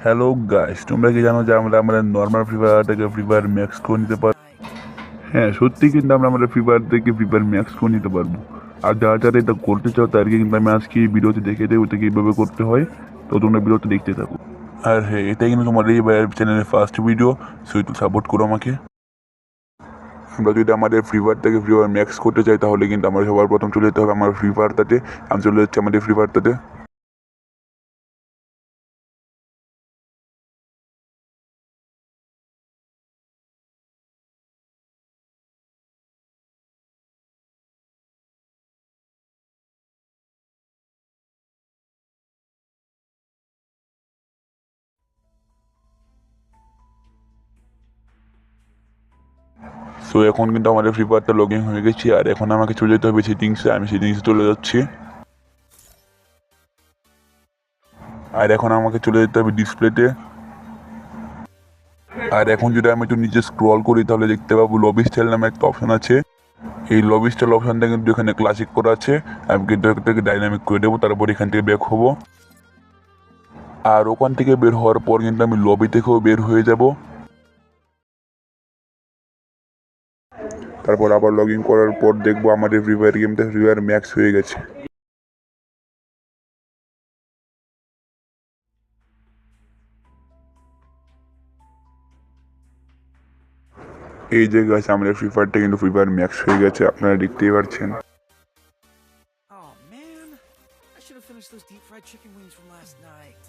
Hello guys, তোমরা কি জানো যে আমরা আমাদের নর্মাল ফ্রি ফায়ার থেকে ফ্রি ফায়ার ম্যাক্স করে নিতে পারি? হ্যাঁ, সত্যি কিন্তু আমরা আমাদের ফ্রি ফায়ার থেকে ফ্রি ফায়ার ম্যাক্স করে নিতে পারবো। আর যারা যারা এটা করতে চাও তাদেরকে কিন্তু আমি আজকে এই ভিডিওতে দেখে দেবো এটা কীভাবে করতে হয়। তো তোমরা ভিডিওতে দেখতে থাকো। আর হ্যাঁ, এটাই কিন্তু তোমার এই চ্যানেলের ফার্স্ট ভিডিও, সো একটু সাপোর্ট করো আমাকে। আমরা যদি আমাদের ফ্রি ফায়ার থেকে ফ্রি ফায়ার ম্যাক্স করতে চাই তাহলে কিন্তু আমরা সবার প্রথম চলে যেতে হবে আমার ফ্রি ফায়ারটাতে। আমি চলে যাচ্ছি আমাদের ফ্রি ফায়ারটাতে। সো এখন কিন্তু আমাদের ফ্রি ফায়ারটা লগ ইন হয়ে গেছি, আর এখন আমাকে চলে যেতে হবে সেটিংসে। আমি সেটিংসে চলে যাচ্ছি। আর এখন আমাকে চলে যেতে হবে ডিসপ্লেতে। আর এখন যদি আমি একটু নিচে স্ক্রল করি তাহলে দেখতে পাবো লবি স্টাইল নামে একটা অপশন আছে। এই লবি স্টাইল অপশনটা কিন্তু এখানে ক্লাসিক করা আছে। আমি কিন্তু এটাকে ডাইনামিক করে দেবো, তারপর এখান থেকে ব্যাক হবো। আর ওখান থেকে বের হওয়ার পর কিন্তু আমি লবি থেকেও বের হয়ে যাব। তারপর আবার লগ ইন করার পর দেখবো আমাদের ফ্রি ফায়ার গেমটা ফ্রি ফায়ার ম্যাক্স হয়ে গেছে। এই যে গাছ আমাদের ফ্রি ফায়ারটা কিন্তু ফ্রি ফায়ার ম্যাক্স হয়ে গেছে, আপনারা দেখতেই পাচ্ছেন। Oh man, I should have finished those deep fried chicken wings from last night.